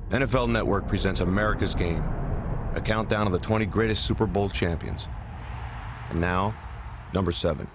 NFL Network presents America's Game, a countdown of the 20 greatest Super Bowl champions. And now, number 7.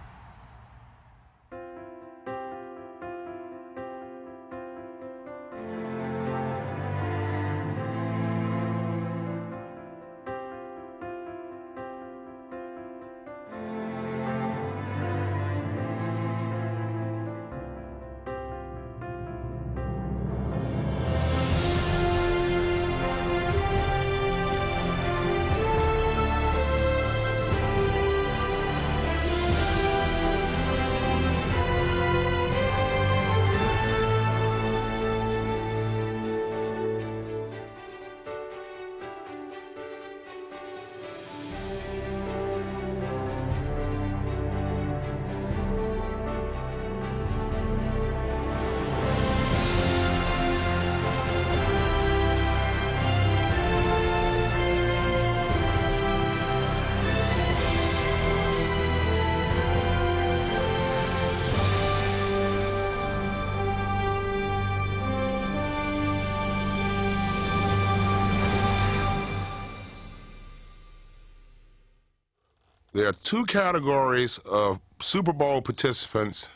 There are 2 categories of Super Bowl participants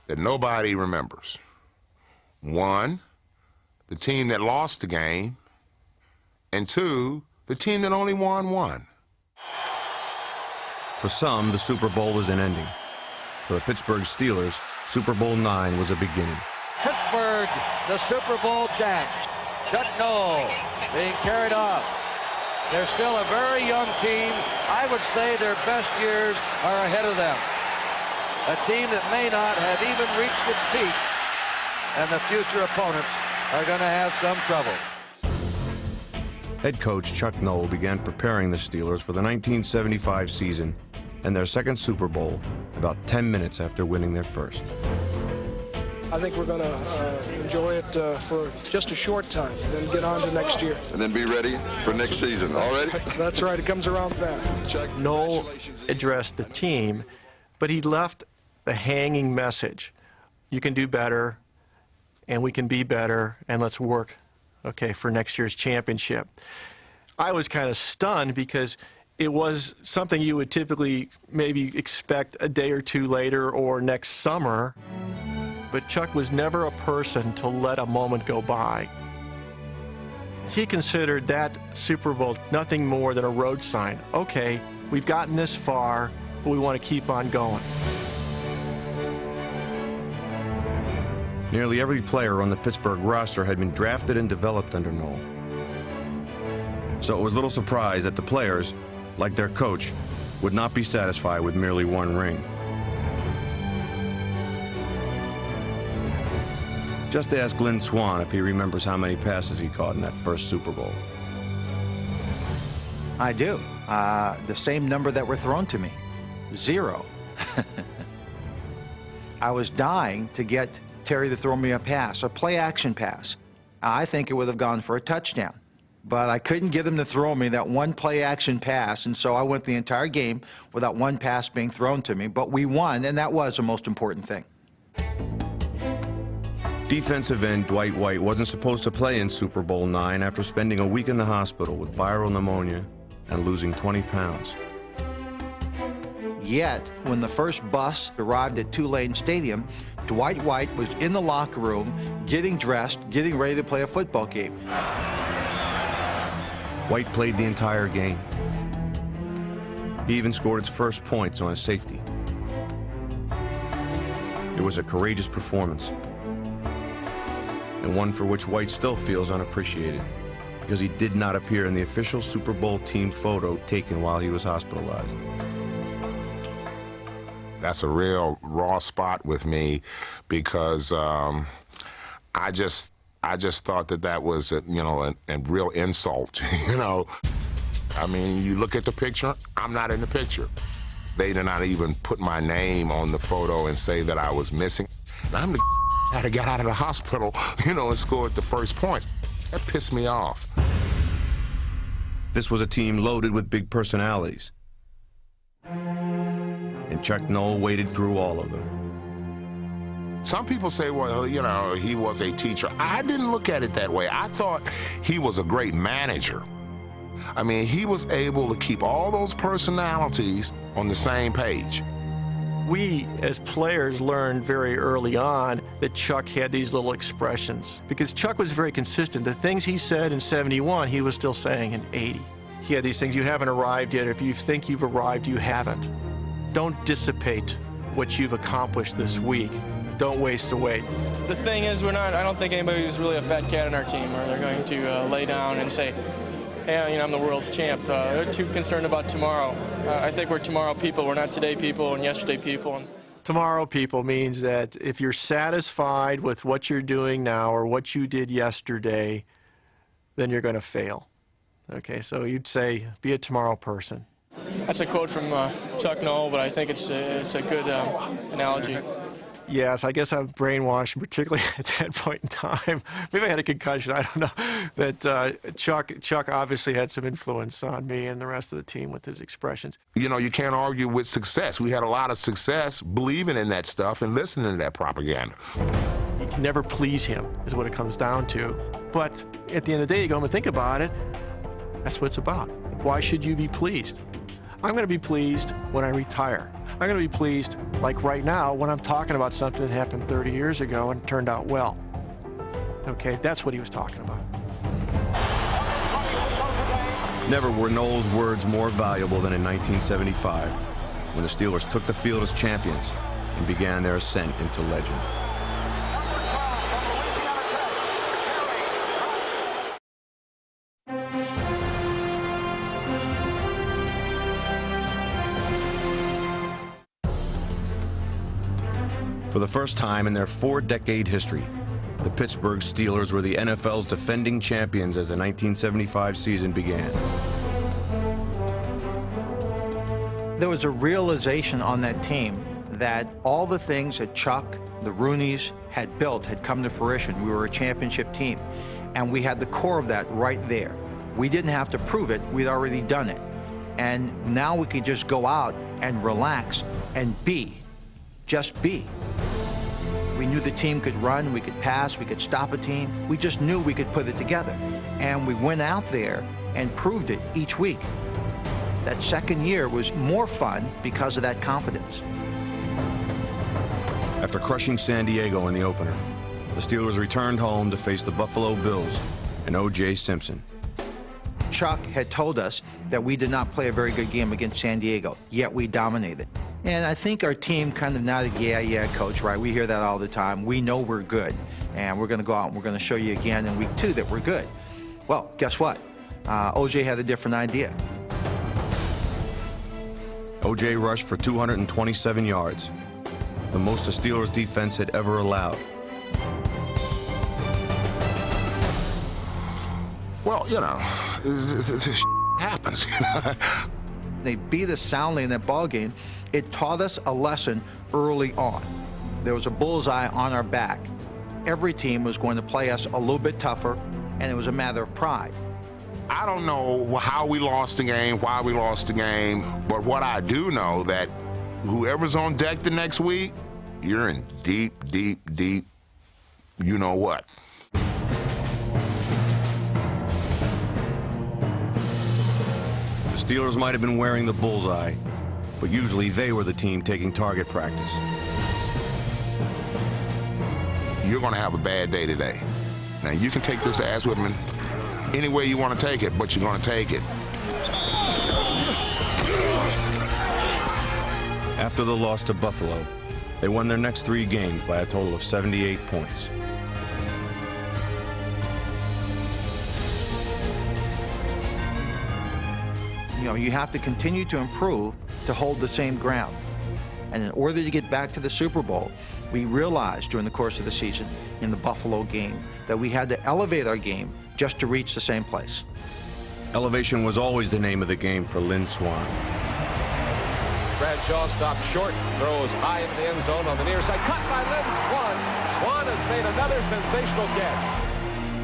that nobody remembers. 1, the team that lost the game, and 2, the team that only won 1. For some, the Super Bowl is an ending. For the Pittsburgh Steelers, Super Bowl IX was a beginning. Pittsburgh, the Super Bowl champs. Chuck Noll being carried off. They're still a very young team. I would say their best years are ahead of them. A team that may not have even reached its peak, and the future opponents are going to have some trouble. Head coach Chuck Noll began preparing the Steelers for the 1975 season and their second Super Bowl about 10 minutes after winning their first. I think we're going to enjoy it for just a short time, then get on to next year. And then be ready for next season. All ready? That's right. It comes around fast. Chuck, Noll addressed the team, but he left the hanging message. You can do better, and we can be better, and let's work, okay, for next year's championship. I was kind of stunned because it was something you would typically maybe expect a day or two later or next summer. But Chuck was never a person to let a moment go by. He considered that Super Bowl nothing more than a road sign. Okay, we've gotten this far, but we want to keep on going. Nearly every player on the Pittsburgh roster had been drafted and developed under Noll. So it was little surprise that the players, like their coach, would not be satisfied with merely 1 ring. Just ask Lynn Swann if he remembers how many passes he caught in that first Super Bowl. I do. The same number that were thrown to me, 0. I was dying to get Terry to throw me a pass, a play-action pass. I think it would have gone for a touchdown. But I couldn't get him to throw me that one play-action pass, and so I went the entire game without one pass being thrown to me. But we won, and that was the most important thing. Defensive end Dwight White wasn't supposed to play in Super Bowl IX after spending a week in the hospital with viral pneumonia and losing 20 pounds. Yet, when the first bus arrived at Tulane Stadium, Dwight White was in the locker room, getting dressed, getting ready to play a football game. White played the entire game. He even scored its first points on a safety. It was a courageous performance, and one for which White still feels unappreciated because he did not appear in the official Super Bowl team photo taken while he was hospitalized. That's a real raw spot with me because I just thought that was a real insult. I mean, you look at the picture, I'm not in the picture. They did not even put my name on the photo and say that I was missing. And I'm the that got out of the hospital, and scored the first points. That pissed me off. This was a team loaded with big personalities, and Chuck Noll waded through all of them. Some people say, well, you know, he was a teacher. I didn't look at it that way. I thought he was a great manager. I mean, he was able to keep all those personalities on the same page. We, as players, learned very early on that Chuck had these little expressions because Chuck was very consistent. The things he said in 71, he was still saying in 80. He had these things, you haven't arrived yet. If you think you've arrived, you haven't. Don't dissipate what you've accomplished this week. Don't waste away. The thing is, I don't think anybody's really a fat cat in our team, or they're going to lay down and say, hey, you know, I'm the world's champ. They're too concerned about tomorrow. I think we're tomorrow people. We're not today people and yesterday people. Tomorrow people means that if you're satisfied with what you're doing now or what you did yesterday, then you're going to fail. Okay, so you'd say, be a tomorrow person. That's a quote from Chuck Noll, but I think it's a good analogy. Yes, I guess I'm brainwashed, particularly at that point in time. Maybe I had a concussion, I don't know. But Chuck obviously had some influence on me and the rest of the team with his expressions. You know, you can't argue with success. We had a lot of success believing in that stuff and listening to that propaganda. You can never please him, is what it comes down to. But at the end of the day, you go home and think about it, that's what it's about. Why should you be pleased? I'm going to be pleased when I retire. I'm going to be pleased, like right now, when I'm talking about something that happened 30 years ago and turned out well. Okay, that's what he was talking about. Never were Noll's words more valuable than in 1975, when the Steelers took the field as champions and began their ascent into legend. For the first time in their 4-decade history, the Pittsburgh Steelers were the NFL's defending champions as the 1975 season began. There was a realization on that team that all the things that Chuck, the Rooneys, had built had come to fruition. We were a championship team, and we had the core of that right there. We didn't have to prove it. We'd already done it. And now we could just go out and relax and be. Just be. We knew the team could run, we could pass, we could stop a team. We just knew we could put it together. And we went out there and proved it each week. That second year was more fun because of that confidence. After crushing San Diego in the opener, the Steelers returned home to face the Buffalo Bills and O.J. Simpson. Chuck had told us that we did not play a very good game against San Diego, yet we dominated. And I think our team kind of nodded, yeah, coach, right? We hear that all the time. We know we're good, and we're going to go out and we're going to show you again in week 2 that we're good. Well, guess what? O.J. had a different idea. O.J. rushed for 227 yards, the most the Steelers defense had ever allowed. Well, you know, this happens. They beat us soundly in that ball game. It taught us a lesson early on. There was a bullseye on our back. Every team was going to play us a little bit tougher, and it was a matter of pride. I don't know how we lost the game, why we lost the game, but what I do know that whoever's on deck the next week, you're in deep, you know what. The Steelers might have been wearing the bullseye, but usually they were the team taking target practice. You're going to have a bad day today. Now, you can take this ass whipping any way you want to take it, but you're going to take it. After the loss to Buffalo, they won their next 3 games by a total of 78 points. You know, you have to continue to improve to hold the same ground. And in order to get back to the Super Bowl, we realized during the course of the season in the Buffalo game that we had to elevate our game just to reach the same place. Elevation was always the name of the game for Lynn Swann. Bradshaw stops short, throws high into the end zone on the near side. Cut by Lynn Swann. Swann has made another sensational catch.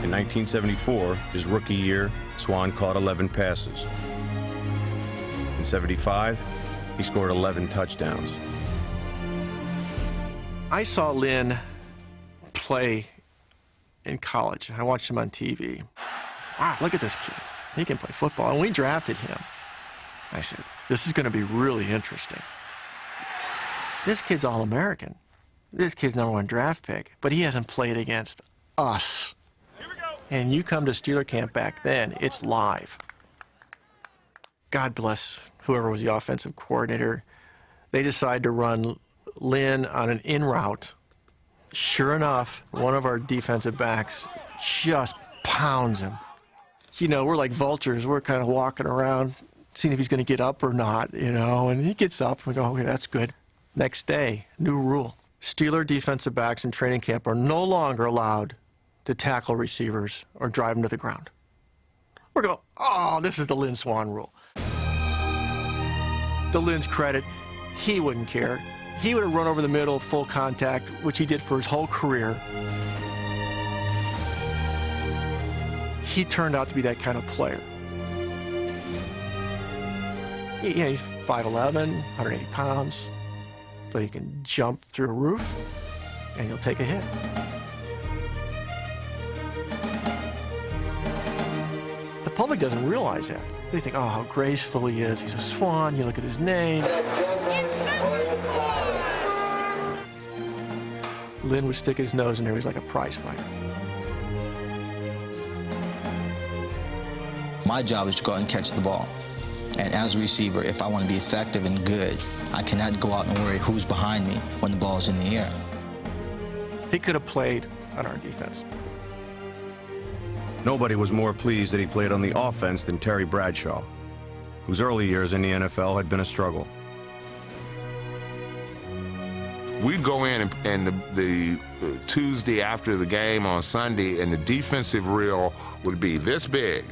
In 1974, his rookie year, Swann caught 11 passes. In '75, he scored 11 touchdowns. I saw Lynn play in college. I watched him on TV. Wow, look at this kid. He can play football. And we drafted him. I said, this is going to be really interesting. This kid's All-American. This kid's #1 draft pick, but he hasn't played against us. Here we go. And you come to Steeler camp back then, it's live. God bless whoever was the offensive coordinator. They decided to run Lynn on an in route. Sure enough, one of our defensive backs just pounds him. You know, we're like vultures. We're kind of walking around, seeing if he's going to get up or not, you know, and he gets up. We go, okay, that's good. Next day, new rule. Steeler defensive backs in training camp are no longer allowed to tackle receivers or drive them to the ground. We're going, oh, this is the Lynn Swann rule. To Lynn's credit, he wouldn't care. He would have run over the middle, full contact, which he did for his whole career. He turned out to be that kind of player. He's 5'11", 180 pounds, but he can jump through a roof, and he'll take a hit. The public doesn't realize that. They think, oh, how graceful he is. He's a Swan. You look at his name. Lynn would stick his nose in there. He was like a prize fighter. My job is to go out and catch the ball. And as a receiver, if I want to be effective and good, I cannot go out and worry who's behind me when the ball's in the air. He could have played on our defense. Nobody was more pleased that he played on the offense than Terry Bradshaw, whose early years in the NFL had been a struggle. We'd go in and the Tuesday after the game on Sunday, and the defensive reel would be this big.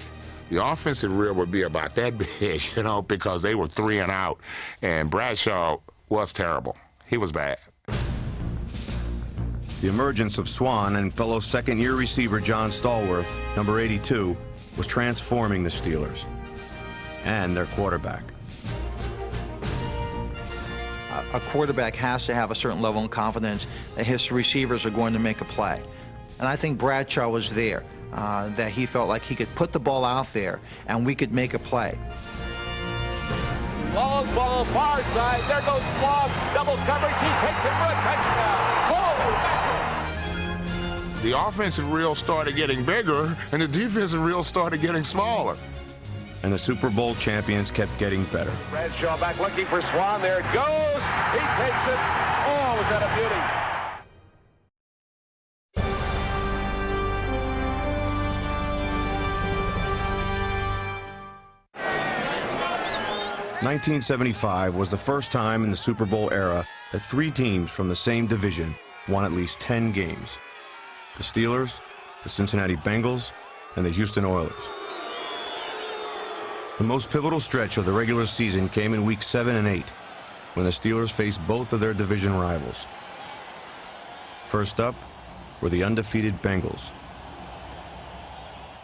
The offensive reel would be about that big, you know, because they were 3 and out. And Bradshaw was terrible. He was bad. The emergence of Swann and fellow second-year receiver John Stallworth, number 82, was transforming the Steelers and their quarterback. A quarterback has to have a certain level of confidence that his receivers are going to make a play. And I think Bradshaw was there, that he felt like he could put the ball out there and we could make a play. Long ball, far side. There goes Swann. Double coverage. He takes it for a touchdown. Whoa! The offensive reel started getting bigger, and the defensive reel started getting smaller. And the Super Bowl champions kept getting better. Bradshaw back looking for Swann. There it goes. He takes it. Oh, was that a beauty? 1975 was the first time in the Super Bowl era that 3 teams from the same division won at least 10 games. The Steelers, the Cincinnati Bengals, and the Houston Oilers. The most pivotal stretch of the regular season came in weeks 7 and 8, when the Steelers faced both of their division rivals. First up were the undefeated Bengals.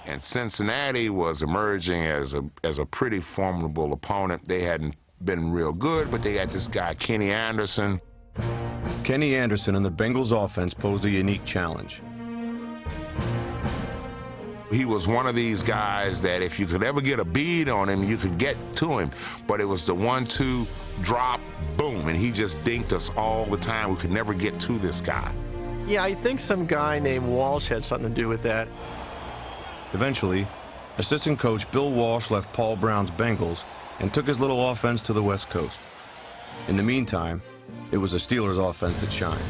And Cincinnati was emerging as a pretty formidable opponent. They hadn't been real good, but they had this guy, Kenny Anderson. Kenny Anderson and the Bengals offense posed a unique challenge. He was one of these guys that if you could ever get a bead on him, you could get to him. But it was the 1-2 drop, boom, and he just dinked us all the time. We could never get to this guy. Yeah, I think some guy named Walsh had something to do with that. Eventually, assistant coach Bill Walsh left Paul Brown's Bengals and took his little offense to the West Coast. In the meantime, it was the Steelers' offense that shined.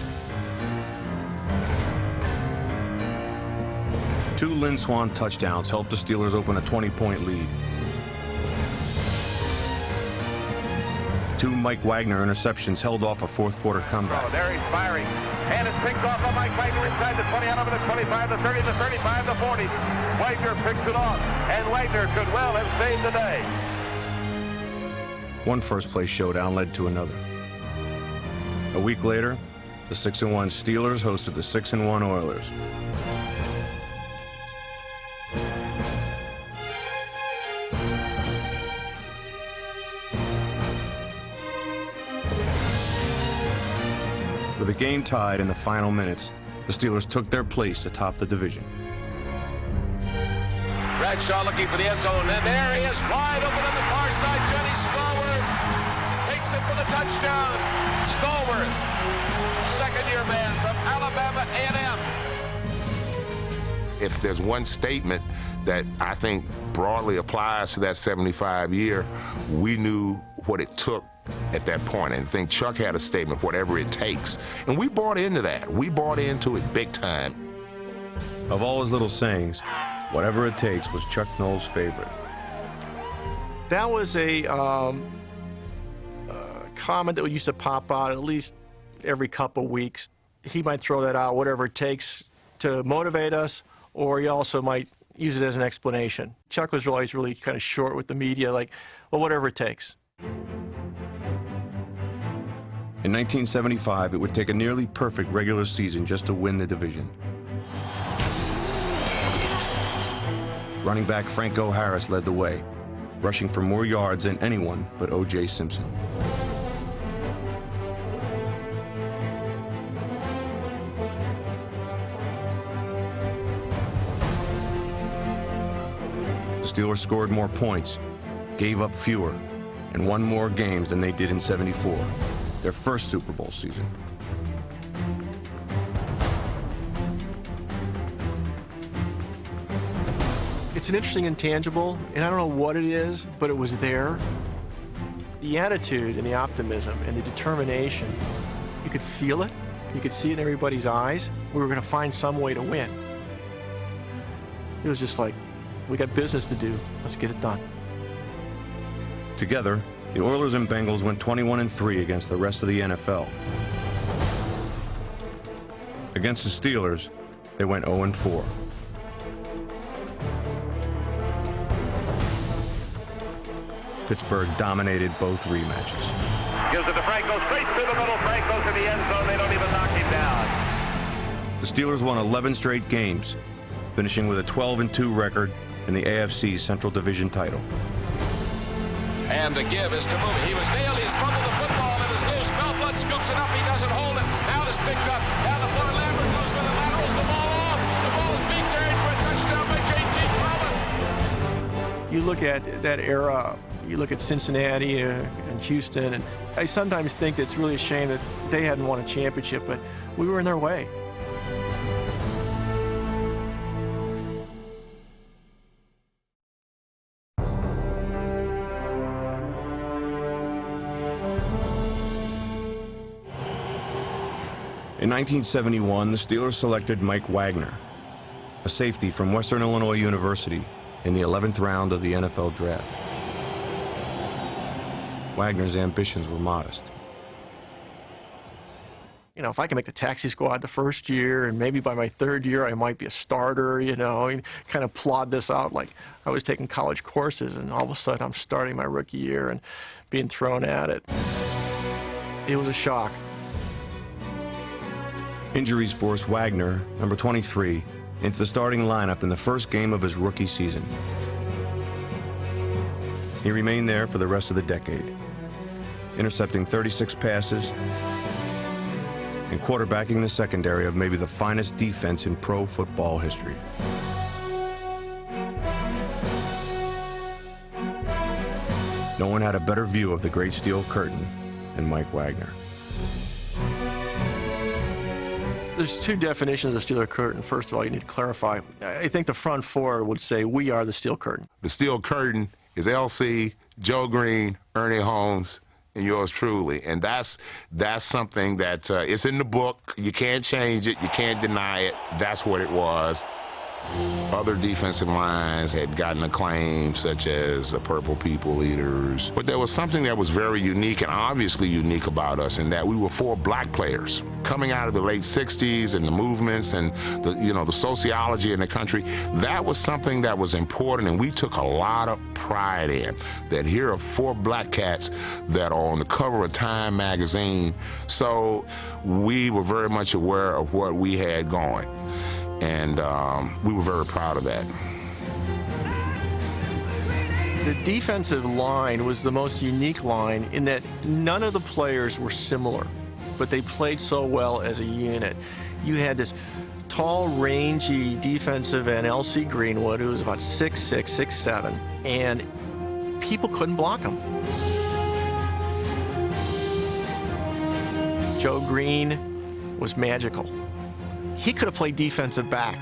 2 Lynn Swann touchdowns helped the Steelers open a 20-point lead. 2 Mike Wagner interceptions held off a fourth-quarter comeback. Oh, there he's firing. And it's picked off by Mike Wagner inside the 20, out over the 25, the 30, the 35, the 40. Wagner picks it off, and Wagner could well have saved the day. One first-place showdown led to another. A week later, the 6-1 Steelers hosted the 6-1 Oilers. With the game tied in the final minutes, the Steelers took their place atop the division. Bradshaw looking for the end zone, and there he is, wide open on the far side. Jenny Stallworth takes it for the touchdown. Stallworth, second-year man from Alabama A&M. If there's one statement that I think broadly applies to that 75 year, we knew what it took at that point. And I think Chuck had a statement, whatever it takes. And we bought into that. We bought into it big time. Of all his little sayings, whatever it takes was Chuck Noll's favorite. That was a comment that used to pop out at least every couple weeks. He might throw that out, whatever it takes to motivate us, or he also might use it as an explanation. Chuck was always really kind of short with the media, like, well, whatever it takes. In 1975, it would take a nearly perfect regular season just to win the division. Running back Franco Harris led the way, rushing for more yards than anyone but O.J. Simpson. The Steelers scored more points, gave up fewer, and won more games than they did in '74, their first Super Bowl season. It's an interesting intangible, and I don't know what it is, but it was there. The attitude and the optimism and the determination, you could feel it. You could see it in everybody's eyes. We were going to find some way to win. It was just like, we got business to do. Let's get it done. Together, the Oilers and Bengals went 21-3 against the rest of the NFL. Against the Steelers, they went 0-4. Pittsburgh dominated both rematches. Gives it to Franco, straight through the middle. Franco to the end zone. They don't even knock him down. The Steelers won 11 straight games, finishing with a 12-2 record in the AFC Central Division title. And the give is to Mooney. He was nailed. He's fumbled the football. It is loose. Melblood scoops it up. He doesn't hold it. Now it's picked up. Down the floor. Lambert goes for the laterals. The ball off. The ball is being carried for a touchdown by J.T. Thomas. You look at that era, you look at Cincinnati and Houston, and I sometimes think that it's really a shame that they hadn't won a championship, but we were in their way. In 1971, the Steelers selected Mike Wagner, a safety from Western Illinois University, in the 11th round of the NFL draft. Wagner's ambitions were modest. You know, if I can make the taxi squad the first year, and maybe by my third year I might be a starter, you know, and kind of plod this out like I was taking college courses, and all of a sudden I'm starting my rookie year and being thrown at it. It was a shock. Injuries forced Wagner, number 23, into the starting lineup in the first game of his rookie season. He remained there for the rest of the decade, intercepting 36 passes and quarterbacking the secondary of maybe the finest defense in pro football history. No one had a better view of the great steel curtain than Mike Wagner. There's two definitions of steel curtain. First of all, you need to clarify. I think the front four would say we are the steel curtain. The steel curtain is LC, Joe Green, Ernie Holmes, and yours truly. And that's something that it's in the book. You can't change it. You can't deny it. That's what it was. Other defensive lines had gotten acclaim, such as the Purple People Eaters. But there was something that was very unique and obviously unique about us in that we were 4 black players. Coming out of the late 60s and the movements and the sociology in the country, that was something that was important, and we took a lot of pride in. That here are 4 black cats that are on the cover of Time magazine. So we were very much aware of what we had going. And we were very proud of that. The defensive line was the most unique line in that none of the players were similar. but they played so well as a unit. You had this tall, rangy defensive end, L.C. Greenwood, who was about 6'6", 6'7", and people couldn't block him. Joe Green was magical. He could have played defensive back.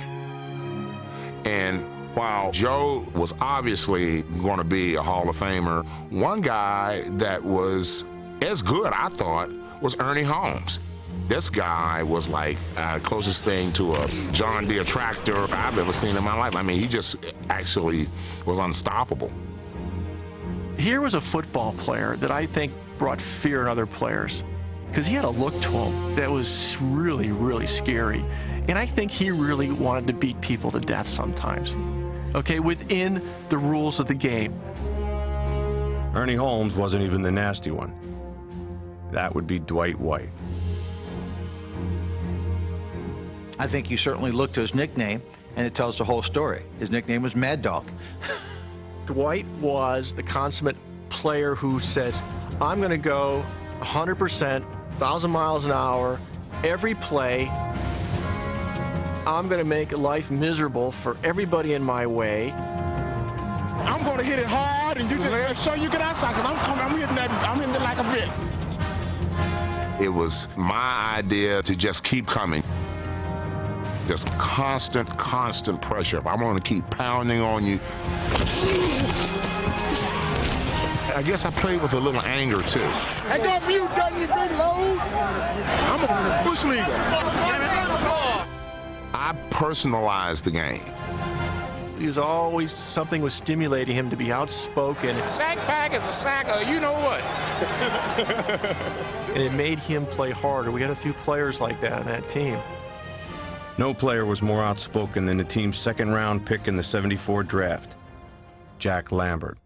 And while Joe was obviously going to be a Hall of Famer, one guy that was as good, I thought, was Ernie Holmes. This guy was like closest thing to a John Deere tractor I've ever seen in my life. I mean, he just actually was unstoppable. Here was a football player that I think brought fear in other players, because he had a look to him that was really, really scary. And I think he really wanted to beat people to death sometimes, okay, within the rules of the game. Ernie Holmes wasn't even the nasty one. That would be Dwight White. I think you certainly look to his nickname, and it tells the whole story. His nickname was Mad Dog. Dwight was the consummate player who says, I'm going to go 100%, 1,000 miles an hour, every play. I'm going to make life miserable for everybody in my way. I'm going to hit it hard, and you just make sure you get outside, because I'm hitting it like a brick. It was my idea to just keep coming. Just constant pressure. If I'm going to keep pounding on you. I guess I played with a little anger, too. Hey, go for you, Dutton, you big load. I'm a bush leaguer. I personalized the game. He was always, something was stimulating him to be outspoken. Sack pack is a sacker, you know what? And it made him play harder. We had a few players like that on that team. No player was more outspoken than the team's second-round pick in the '74 draft, Jack Lambert.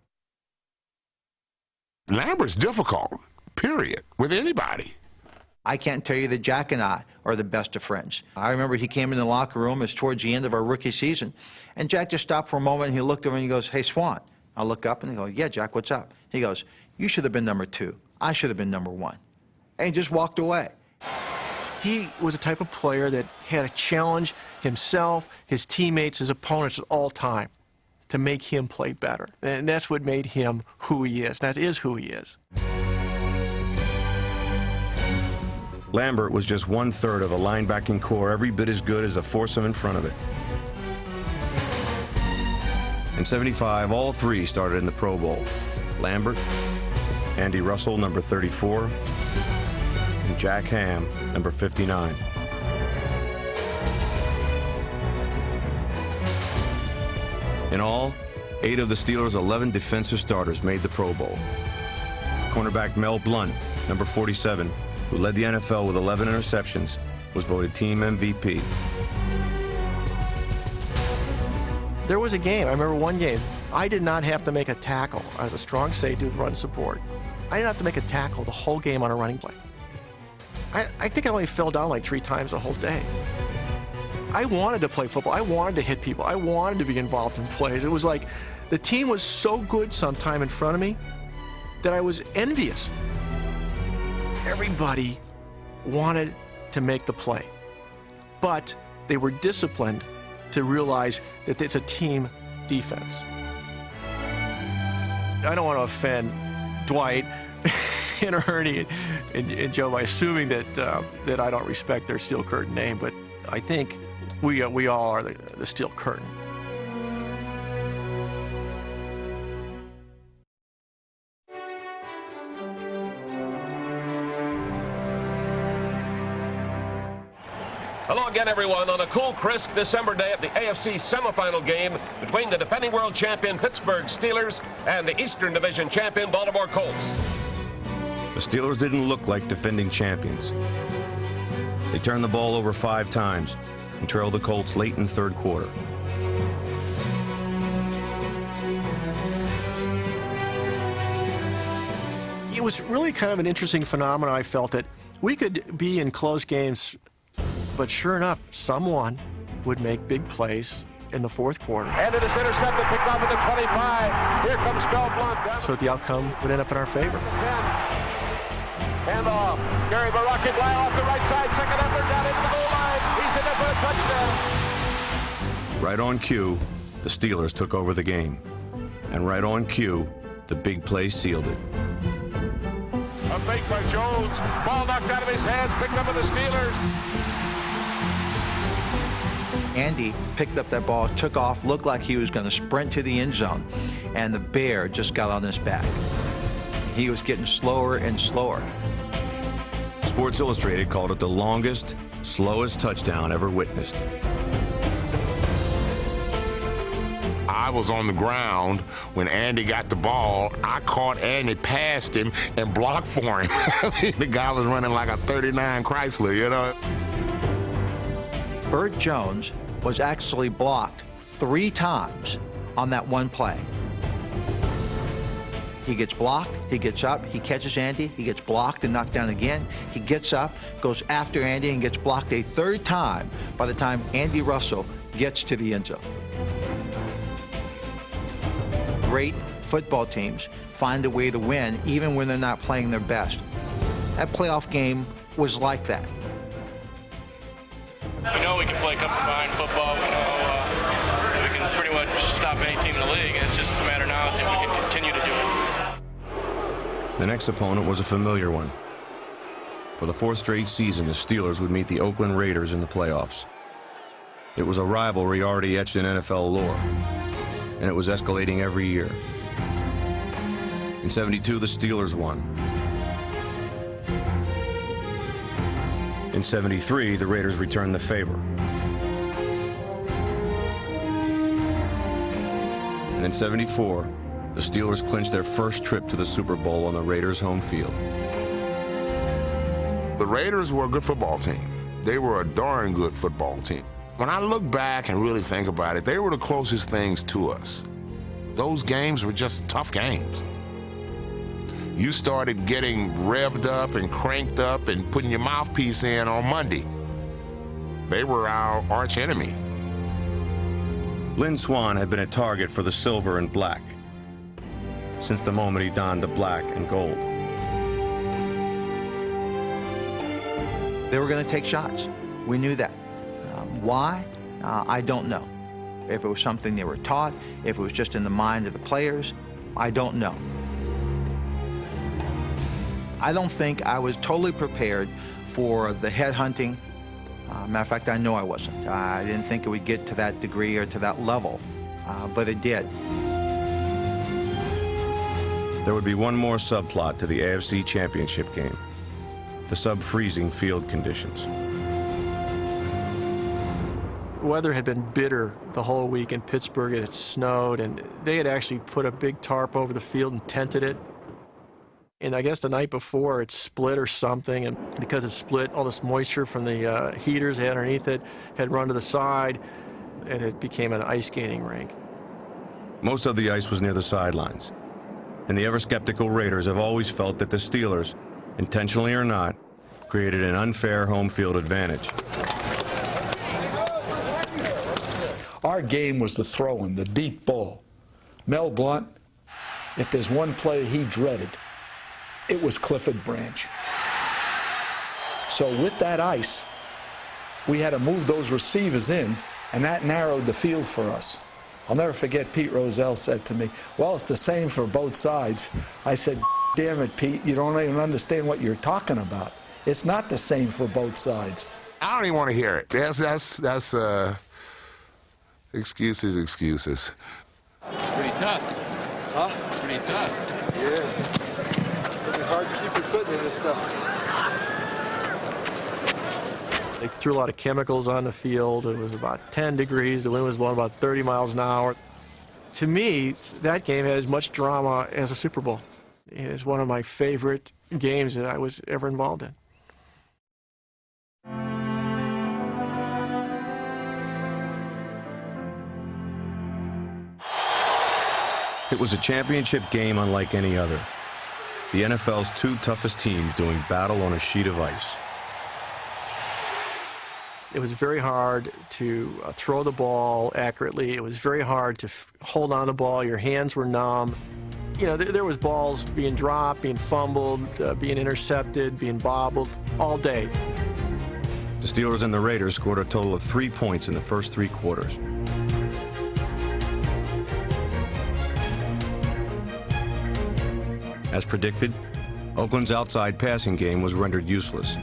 Lambert's difficult, period, with anybody. I can't tell you that Jack and I are the best of friends. I remember he came in the locker room, it's towards the end of our rookie season, and Jack just stopped for a moment, and he looked over and he goes, hey, Swan. I look up and he goes, yeah, Jack, what's up? He goes, you should have been number 2. I should have been number 1. And he just walked away. He was a type of player that had to challenge himself, his teammates, his opponents at all time to make him play better. And that's what made him who he is. That is who he is. Lambert was just 1/3 of a linebacking core every bit as good as the foursome in front of it. In '75, all three started in the Pro Bowl. Lambert, Andy Russell, number 34, and Jack Ham, number 59. In all, 8 of the Steelers' 11 defensive starters made the Pro Bowl. Cornerback Mel Blount, number 47, who led the NFL with 11 interceptions, was voted team MVP. There was a game, I remember one game, I did not have to make a tackle. I was a strong safety with run support. I didn't have to make a tackle the whole game on a running play. I think I only fell down like 3 times the whole day. I wanted to play football. I wanted to hit people. I wanted to be involved in plays. It was like the team was so good sometime in front of me that I was envious. Everybody wanted to make the play, but they were disciplined to realize that it's a team defense. I don't want to offend Dwight and Ernie and Joe by assuming that I don't respect their Steel Curtain name, but I think we all are the Steel Curtain. Hello again, everyone, on a cool, crisp December day at the AFC semifinal game between the defending world champion Pittsburgh Steelers and the Eastern Division champion Baltimore Colts. The Steelers didn't look like defending champions. They turned the ball over 5 times and trailed the Colts late in the third quarter. It was really kind of an interesting phenomenon. I felt that we could be in close games, but sure enough, someone would make big plays in the fourth quarter. And it is intercepted, picked off at the 25. Here comes Mel Blount. So the outcome would end up in our favor. Hand off. Gary Baraki fly off the right side, second effort down into the goal line. He's in there for a touchdown. Right on cue, the Steelers took over the game. And right on cue, the big play sealed it. A fake by Jones. Ball knocked out of his hands, picked up by the Steelers. Andy picked up that ball, took off, looked like he was going to sprint to the end zone, and the bear just got on his back. He was getting slower and slower. Sports Illustrated called it the longest, slowest touchdown ever witnessed. I was on the ground when Andy got the ball. I caught Andy past him and blocked for him. The guy was running like a 39 Chrysler, you know. Bert Jones was actually blocked 3 times on that one play. He gets blocked, he gets up, he catches Andy, he gets blocked and knocked down again. He gets up, goes after Andy, and gets blocked a 3rd time by the time Andy Russell gets to the end zone. Great football teams find a way to win even when they're not playing their best. That playoff game was like that. We know we can play come-from-behind football. We know we can pretty much stop any team in the league. It's just a matter now of if we can continue to do it. The next opponent was a familiar one. For the 4th straight season, the Steelers would meet the Oakland Raiders in the playoffs. It was a rivalry already etched in NFL lore, and it was escalating every year. In '72, the Steelers won. In '73, the Raiders returned the favor. And in '74, the Steelers clinched their first trip to the Super Bowl on the Raiders' home field. The Raiders were a good football team. They were a darn good football team. When I look back and really think about it, they were the closest things to us. Those games were just tough games. You started getting revved up and cranked up and putting your mouthpiece in on Monday. They were our arch enemy. Lynn Swann had been a target for the silver and black since the moment he donned the black and gold. They were going to take shots. We knew that. Why? I don't know. If it was something they were taught, if it was just in the mind of the players, I don't know. I don't think I was totally prepared for the headhunting. Matter of fact, I know I wasn't. I didn't think it would get to that degree or to that level, but it did. There would be one more subplot to the AFC Championship game: the sub-freezing field conditions. The weather had been bitter the whole week in Pittsburgh. It had snowed, and they had actually put a big tarp over the field and tented it. And I guess the night before it split or something, and because it split, all this moisture from the heaters they had underneath it had run to the side, and it became an ice skating rink. Most of the ice was near the sidelines, and the ever-skeptical Raiders have always felt that the Steelers, intentionally or not, created an unfair home field advantage. Our game was the throw-in, the deep ball. Mel Blount, if there's one player he dreaded, it was Clifford Branch. So with that ice, we had to move those receivers in, and that narrowed the field for us. I'll never forget Pete Rozelle said to me, well, it's the same for both sides. I said, damn it, Pete, you don't even understand what you're talking about. It's not the same for both sides. I don't even want to hear it. That's excuses. Pretty tough. Huh? Pretty tough. Yeah. It's hard to keep your foot in this stuff. They threw a lot of chemicals on the field. It was about 10 degrees. The wind was blowing about 30 miles an hour. To me, that game had as much drama as a Super Bowl. It is one of my favorite games that I was ever involved in. It was a championship game unlike any other. The NFL's 2 toughest teams doing battle on a sheet of ice. It was very hard to throw the ball accurately. It was very hard to hold on the ball. Your hands were numb. You know, there was balls being dropped, being fumbled, being intercepted, being bobbled all day. The Steelers and the Raiders scored a total of 3 points in the first 3 quarters. As predicted, Oakland's outside passing game was rendered useless.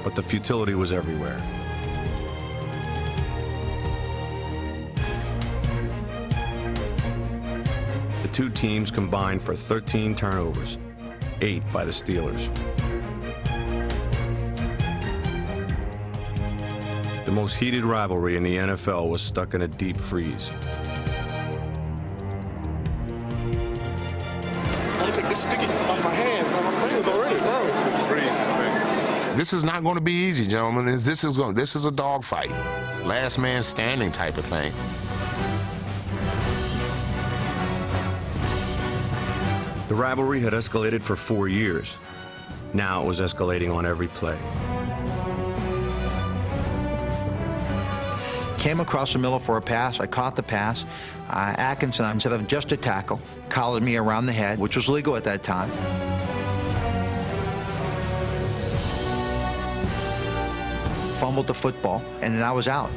But the futility was everywhere. The two teams combined for 13 turnovers, 8 by the Steelers. The most heated rivalry in the NFL was stuck in a deep freeze. I'm take this sticky off my hands, man. My fingers already froze. This is not going to be easy, gentlemen. This is a dogfight, last man standing type of thing. The rivalry had escalated for 4 years. Now it was escalating on every play. Came across the middle for a pass. I caught the pass. Atkinson, instead of just a tackle, collared me around the head, which was legal at that time. Fumbled the football, and then I was out.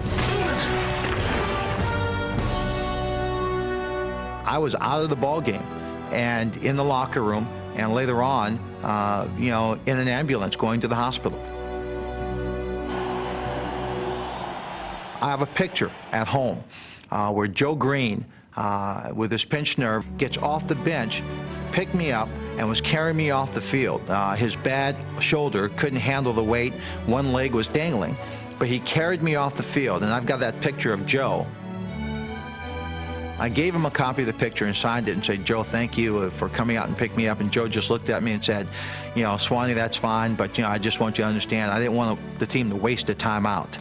I was out of the ball game and in the locker room, and later on, you know, in an ambulance going to the hospital. I have a picture at home where Joe Green, with his pinched nerve, gets off the bench, picked me up, and was carrying me off the field. His bad shoulder couldn't handle the weight. One leg was dangling, but he carried me off the field, and I've got that picture of Joe. I gave him a copy of the picture and signed it and said, "Joe, thank you for coming out and picking me up." And Joe just looked at me and said, "You know, Swanee, that's fine, but, you know, I just want you to understand, I didn't want the team to waste a timeout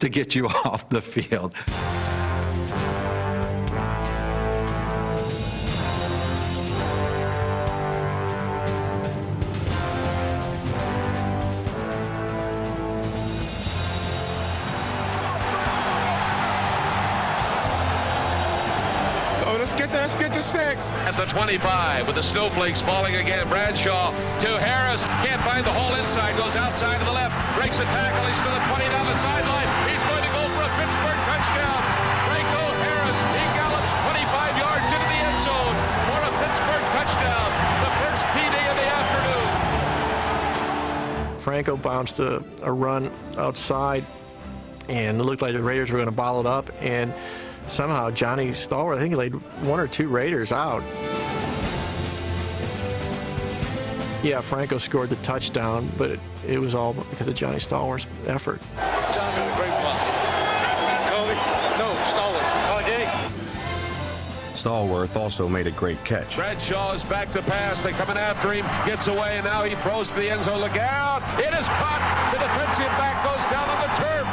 to get you off the field." Let's get to 6. At the 25 with the snowflakes falling again. Bradshaw to Harris. Can't find the hole inside. Goes outside to the left. Breaks a tackle. He's still at 20 down the sideline. He's going to go for a Pittsburgh touchdown. Franco Harris. He gallops 25 yards into the end zone for a Pittsburgh touchdown. The first TD of the afternoon. Franco bounced a run outside, and it looked like the Raiders were going to bottle it up, and somehow Johnny Stallworth, I think he laid 1 or 2 Raiders out. Yeah, Franco scored the touchdown, but it was all because of Johnny Stallworth's effort. John made a great block. Kobe? No, Stallworth. Oh, did he? Stallworth also made a great catch. Bradshaw is back to pass. They coming after him. Gets away, and now he throws to the end zone. Look out. It is caught. The defensive back goes down on the turf.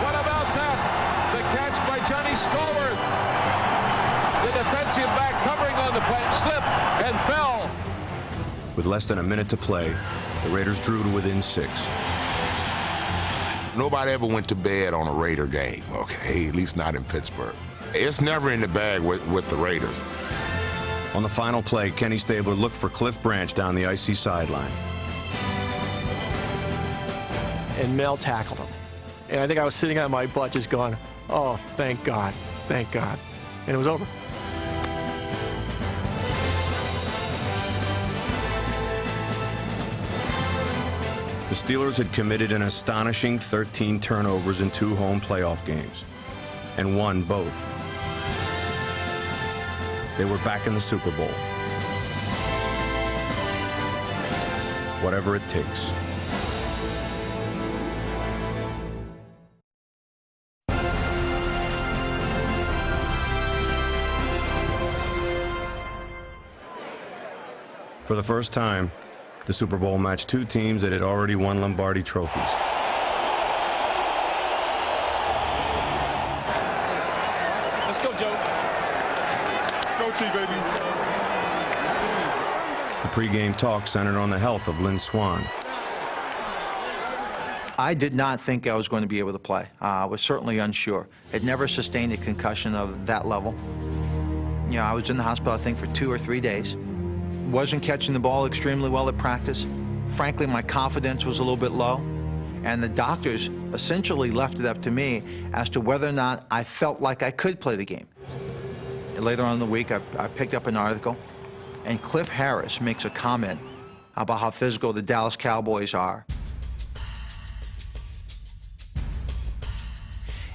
What about that? The catch by Johnny Stallworth. The defensive back covering on the play slipped and fell. With less than a minute to play, the Raiders drew to within 6. Nobody ever went to bed on a Raider game, okay? At least not in Pittsburgh. It's never in the bag with the Raiders. On the final play, Kenny Stabler looked for Cliff Branch down the icy sideline. And Mel tackled him. And I think I was sitting on my butt just going, "Oh, thank God, thank God." And it was over. The Steelers had committed an astonishing 13 turnovers in 2 home playoff games and won both. They were back in the Super Bowl. Whatever it takes. For the first time, the Super Bowl matched 2 teams that had already won Lombardi trophies. Let's go, Joe. Let's go, T, baby. The pregame talk centered on the health of Lynn Swann. I did not think I was going to be able to play. I was certainly unsure. Had never sustained a concussion of that level. You know, I was in the hospital, I think, for 2 or 3 days. Wasn't catching the ball extremely well at practice. Frankly, my confidence was a little bit low. And the doctors essentially left it up to me as to whether or not I felt like I could play the game. Later on in the week, I picked up an article, and Cliff Harris makes a comment about how physical the Dallas Cowboys are.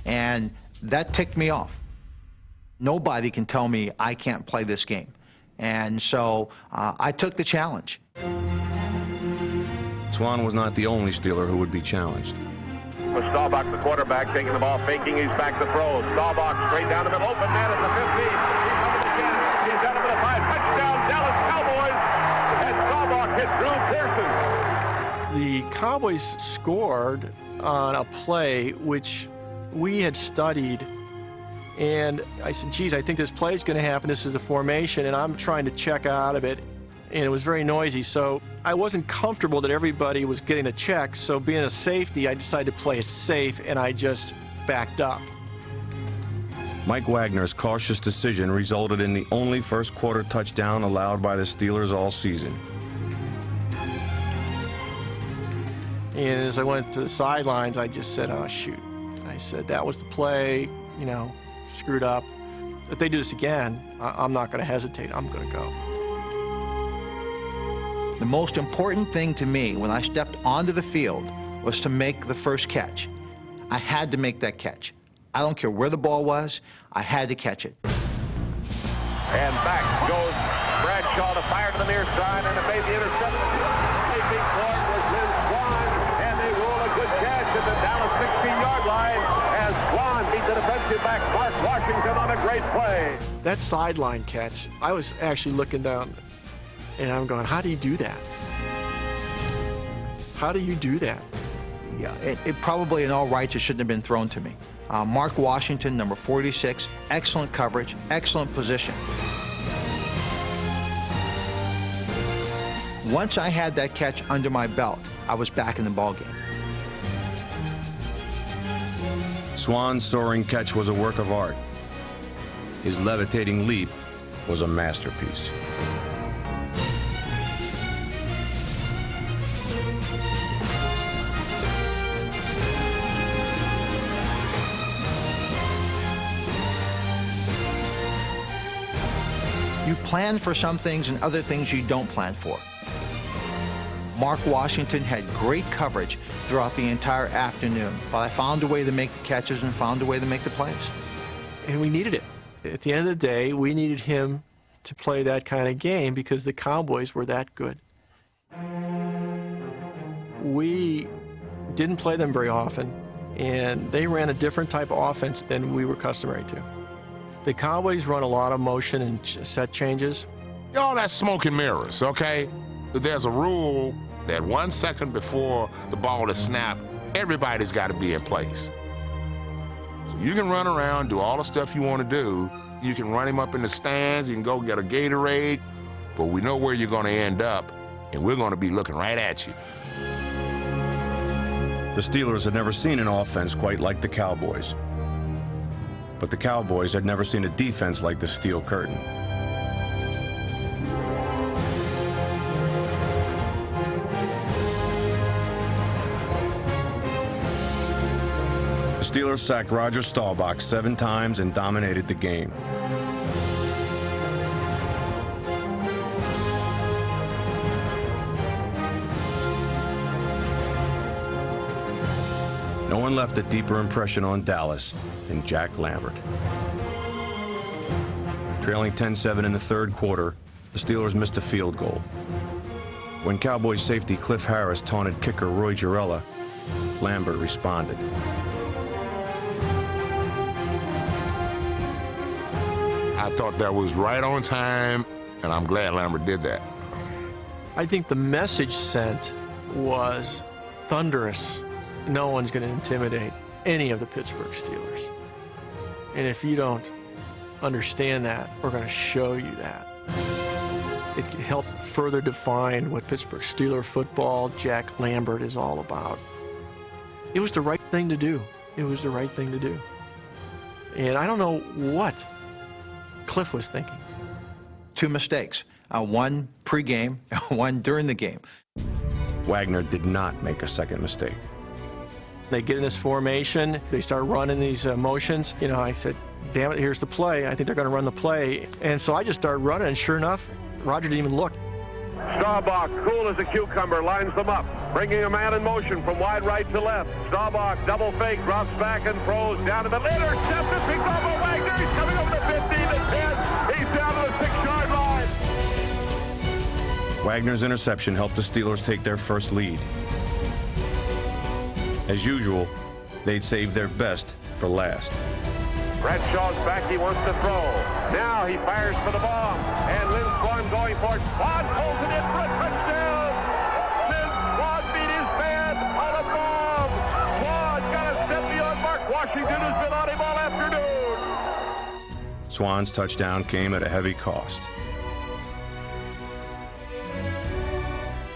And that ticked me off. Nobody can tell me I can't play this game. And so I took the challenge. Swan was not the only Steeler who would be challenged. With Staubach, the quarterback, taking the ball, faking, he's back to throw. Staubach straight down the middle, open man at the 50. He's coming again. He's down the middle, 5. Touchdown, Dallas Cowboys. And Staubach hit Drew Pearson. The Cowboys scored on a play which we had studied, and I said, geez, I think this play is going to happen. This is a formation, and I'm trying to check out of it, and it was very noisy, so I wasn't comfortable that everybody was getting the check, so being a safety, I decided to play it safe, and I just backed up. Mike Wagner's cautious decision resulted in the only first-quarter touchdown allowed by the Steelers all season. And as I went to the sidelines, I just said, oh, shoot. I said, that was the play, you know, screwed up. If they do this again, I'm not going to hesitate. I'm going to go. The most important thing to me when I stepped onto the field was to make the first catch. I had to make that catch. I don't care where the ball was, I had to catch it. And back goes Bradshaw to fire to the near side, and it made the interception. Safety forward was Liz Swan, and they roll a good catch at the Dallas 16-yard line as Swan beat the defensive back Mark Washington on a great play. That sideline catch, I was actually looking down, and I'm going, how do you do that? How do you do that? Yeah, it probably in all rights, it shouldn't have been thrown to me. Mark Washington, number 46, excellent coverage, excellent position. Once I had that catch under my belt, I was back in the ballgame. Swan's soaring catch was a work of art. His levitating leap was a masterpiece. You plan for some things and other things you don't plan for. Mark Washington had great coverage throughout the entire afternoon, but I found a way to make the catches and found a way to make the plays. And we needed it. At the end of the day, we needed him to play that kind of game because the Cowboys were that good. We didn't play them very often, and they ran a different type of offense than we were customary to. The Cowboys run a lot of motion and set changes. Y'all, that's smoke and mirrors, okay? There's a rule that 1 second before the ball is snapped, everybody's got to be in place. So you can run around, do all the stuff you want to do. You can run him up in the stands, you can go get a Gatorade, but we know where you're going to end up, and we're going to be looking right at you. The Steelers had never seen an offense quite like the Cowboys. But the Cowboys had never seen a defense like the Steel Curtain. The Steelers sacked Roger Staubach 7 times and dominated the game. No one left a deeper impression on Dallas than Jack Lambert. Trailing 10-7 in the third quarter, the Steelers missed a field goal. When Cowboys safety Cliff Harris taunted kicker Roy Gerela, Lambert responded. I thought that was right on time, and I'm glad Lambert did that. I think the message sent was thunderous. No one's going to intimidate any of the Pittsburgh Steelers. And if you don't understand that, we're going to show you that. It helped further define what Pittsburgh Steeler football, Jack Lambert, is all about. It was the right thing to do. It was the right thing to do. And I don't know what Cliff was thinking. 2 mistakes, one pregame, one during the game. Wagner did not make a second mistake. They get in this formation, they start running these motions. You know, I said, damn it, here's the play. I think they're going to run the play. And so I just started running, and sure enough, Roger didn't even look. Staubach, cool as a cucumber, lines them up, bringing a man in motion from wide right to left. Staubach, double fake, drops back and throws down to the middle. Intercepted, picked off by Wagner. He's coming over the 15 to 10. He's down to the 6-yard line. Wagner's interception helped the Steelers take their first lead. As usual, they'd save their best for last. Bradshaw's back, he wants to throw. Now he fires for the bomb. And Lynn Swann going for it. Swann pulls it in for a touchdown. Lynn Swann beat his man on a bomb. Swann got a step beyond Mark Washington, who's been on him all afternoon. Swann's touchdown came at a heavy cost.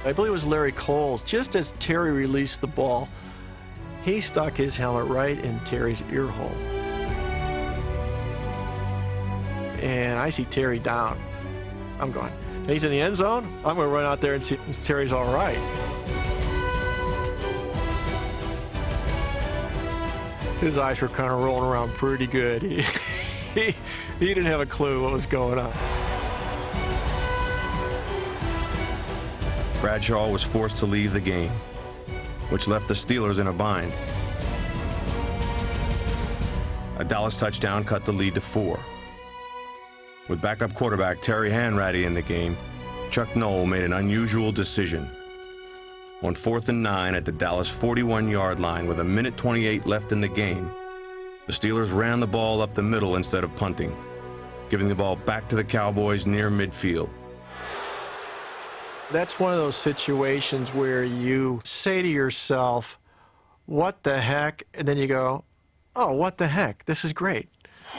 I believe it was Larry Coles. Just as Terry released the ball, he stuck his helmet right in Terry's ear hole. And I see Terry down. I'm going, he's in the end zone? I'm going to run out there and see if Terry's all right. His eyes were kind of rolling around pretty good. He didn't have a clue what was going on. Bradshaw was forced to leave the game, which left the Steelers in a bind. A Dallas touchdown cut the lead to 4. With backup quarterback Terry Hanratty in the game, Chuck Noll made an unusual decision. On 4th and 9 at the Dallas 41-yard line with 1:28 left in the game, the Steelers ran the ball up the middle instead of punting, giving the ball back to the Cowboys near midfield. That's one of those situations where you say to yourself, what the heck? And then you go, oh, what the heck? This is great.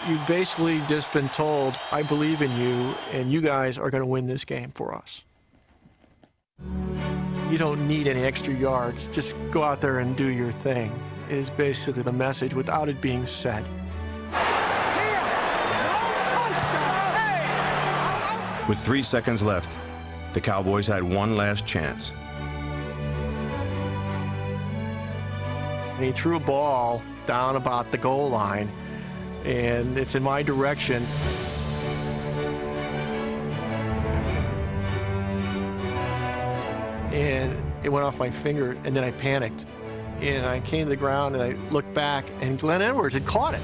You've basically just been told, I believe in you, and you guys are going to win this game for us. You don't need any extra yards. Just go out there and do your thing, is basically the message without it being said. With 3 seconds left, the Cowboys had one last chance. And he threw a ball down about the goal line, and it's in my direction. And it went off my finger, and then I panicked. And I came to the ground, and I looked back, and Glenn Edwards had caught it.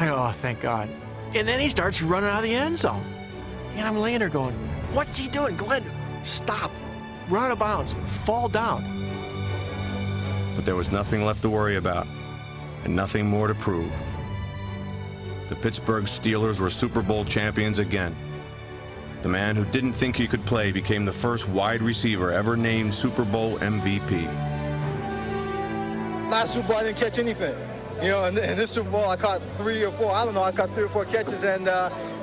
I go, oh, thank God. And then he starts running out of the end zone. And I'm laying there going, what's he doing? Glenn, stop. Run out of bounds. Fall down. But there was nothing left to worry about, and nothing more to prove. The Pittsburgh Steelers were Super Bowl champions again. The man who didn't think he could play became the first wide receiver ever named Super Bowl MVP. Last Super Bowl, I didn't catch anything. You know, in this Super Bowl, I caught 3 or 4. I don't know, I caught 3 or 4 catches, and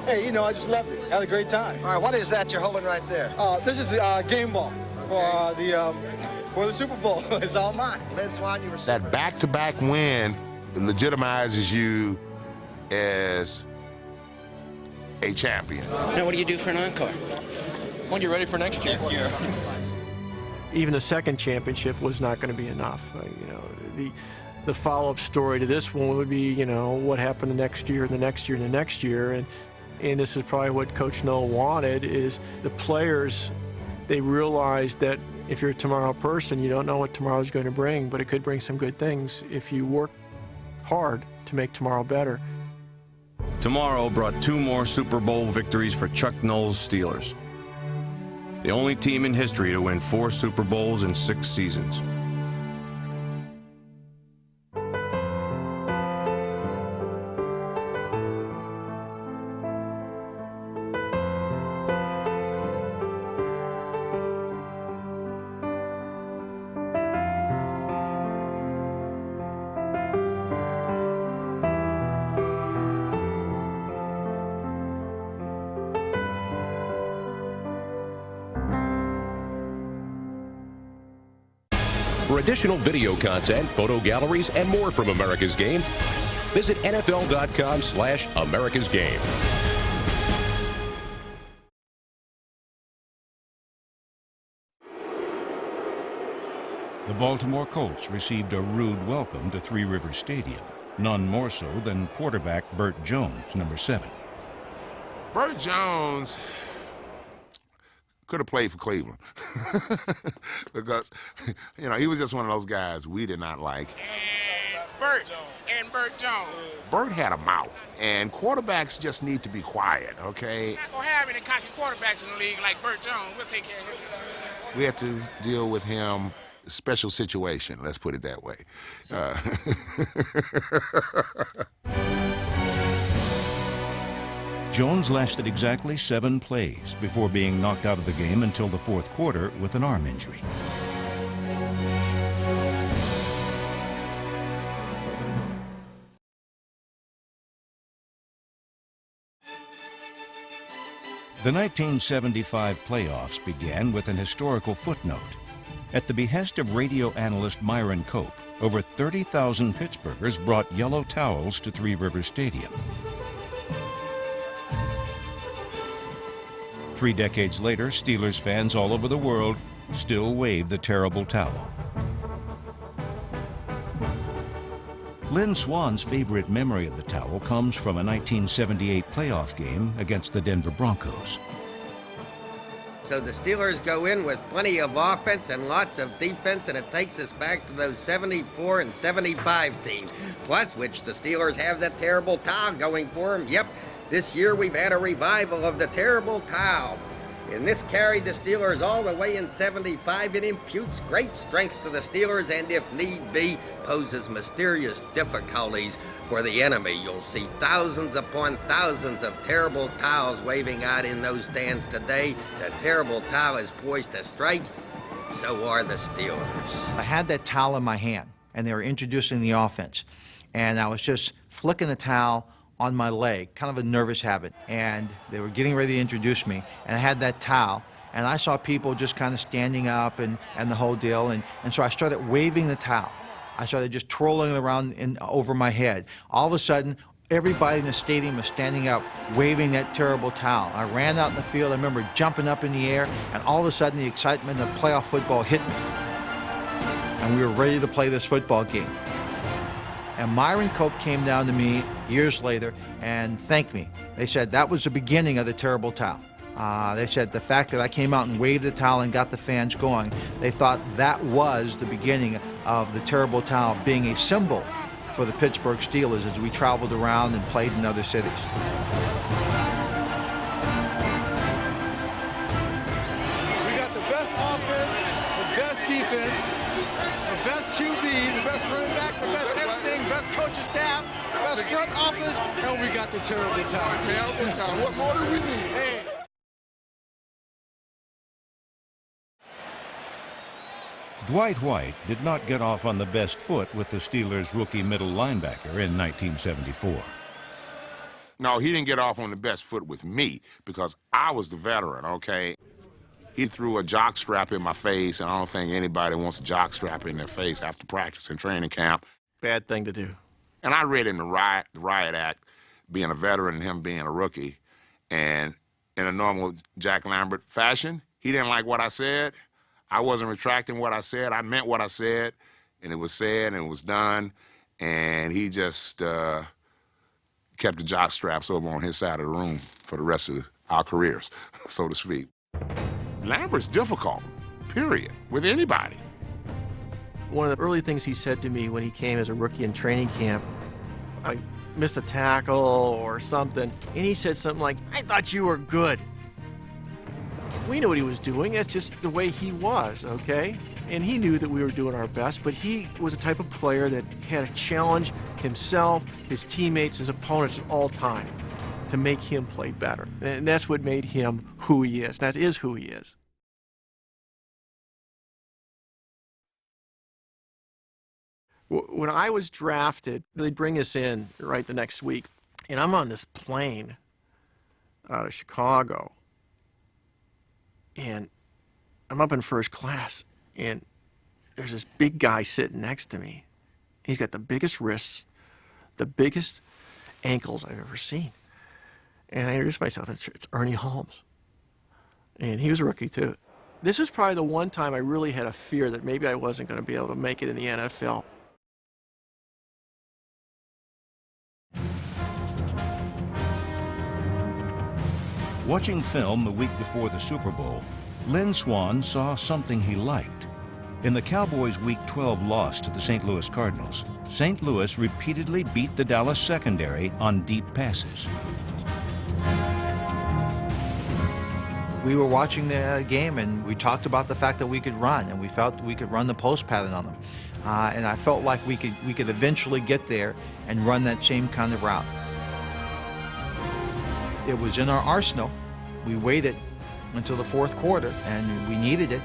hey, you know, I just loved it. Had a great time. All right, what is that you're holding right there? This is a game ball for the Super Bowl. It's all mine. Lynn Swann, you were That back-to-back win legitimizes you as a champion. Now, what do you do for an encore? We'll get ready for next year. Even the second championship was not going to be enough. You know, the follow-up story to this one would be, you know, what happened the next year and the next year and the next year. And this is probably what Coach Noll wanted, is the players, they realized that if you're a tomorrow person, you don't know what tomorrow's going to bring, but it could bring some good things if you work hard to make tomorrow better. Tomorrow brought 2 more Super Bowl victories for Chuck Noll's Steelers. The only team in history to win 4 Super Bowls in 6 seasons. For additional video content, photo galleries, and more from America's Game, visit NFL.com/America's Game. The Baltimore Colts received a rude welcome to Three Rivers Stadium, none more so than quarterback Burt Jones, number 7. Burt Jones could have played for Cleveland because, you know, he was just one of those guys we did not like. Burt Jones. Burt had a mouth, and quarterbacks just need to be quiet, okay? Not gonna have any cocky quarterbacks in the league like Burt Jones. We'll take care of him. We had to deal with him. Special situation, let's put it that way. Jones lasted exactly 7 plays before being knocked out of the game until the 4th quarter with an arm injury. The 1975 playoffs began with an historical footnote. At the behest of radio analyst Myron Cope, over 30,000 Pittsburghers brought yellow towels to Three Rivers Stadium. 3 decades later, Steelers fans all over the world still wave the terrible towel. Lynn Swann's favorite memory of the towel comes from a 1978 playoff game against the Denver Broncos. So the Steelers go in with plenty of offense and lots of defense, and it takes us back to those 74 and 75 teams, plus which the Steelers have that terrible towel going for them. Yep, this year we've had a revival of the terrible towel. And this carried the Steelers all the way in 75. It imputes great strengths to the Steelers and, if need be, poses mysterious difficulties for the enemy. You'll see thousands upon thousands of terrible towels waving out in those stands today. The terrible towel is poised to strike. So are the Steelers. I had that towel in my hand, and they were introducing the offense. And I was just flicking the towel on my leg, kind of a nervous habit. And they were getting ready to introduce me, and I had that towel. And I saw people just kind of standing up and the whole deal. And so I started waving the towel. I started just twirling it around over my head. All of a sudden, everybody in the stadium was standing up, waving that terrible towel. I ran out in the field. I remember jumping up in the air, and all of a sudden, the excitement of playoff football hit me. And we were ready to play this football game. And Myron Cope came down to me years later and thanked me. They said that was the beginning of the terrible towel. They said the fact that I came out and waved the towel and got the fans going, they thought that was the beginning of the terrible towel being a symbol for the Pittsburgh Steelers as we traveled around and played in other cities. We got the best offense, the best defense, the best QB, the best running back, the best everything, best coaching staff, the best front office, and we got the terrible towel. Terrible towel. What more do we need? Hey. Dwight White did not get off on the best foot with the Steelers' rookie middle linebacker in 1974. No, he didn't get off on the best foot with me because I was the veteran, okay? He threw a jock strap in my face, and I don't think anybody wants a jock strap in their face after practice and training camp. Bad thing to do. And I read in the riot act, being a veteran and him being a rookie, and in a normal Jack Lambert fashion, he didn't like what I said. I wasn't retracting what I said. I meant what I said, and it was said, and it was done, and he just kept the jock straps over on his side of the room for the rest of our careers, so to speak. Lambert's difficult, period, with anybody. One of the early things he said to me when he came as a rookie in training camp, I missed a tackle or something, and he said something like, "I thought you were good." We knew what he was doing. That's just the way he was, okay? And he knew that we were doing our best, but he was a type of player that had to challenge himself, his teammates, his opponents at all time to make him play better. And that's what made him who he is. That is who he is. When I was drafted, they bring us in right the next week, and I'm on this plane out of Chicago. And I'm up in first class, and there's this big guy sitting next to me. He's got the biggest wrists, the biggest ankles I've ever seen. And I introduced myself, it's Ernie Holmes. And he was a rookie, too. This was probably the one time I really had a fear that maybe I wasn't going to be able to make it in the NFL. Watching film the week before the Super Bowl, Lynn Swann saw something he liked. In the Cowboys' Week 12 loss to the St. Louis Cardinals, St. Louis repeatedly beat the Dallas secondary on deep passes. We were watching the game, and we talked about the fact that we could run, and we felt we could run the post pattern on them. And I felt like we could eventually get there and run that same kind of route. It was in our arsenal. We waited until the fourth quarter, and we needed it.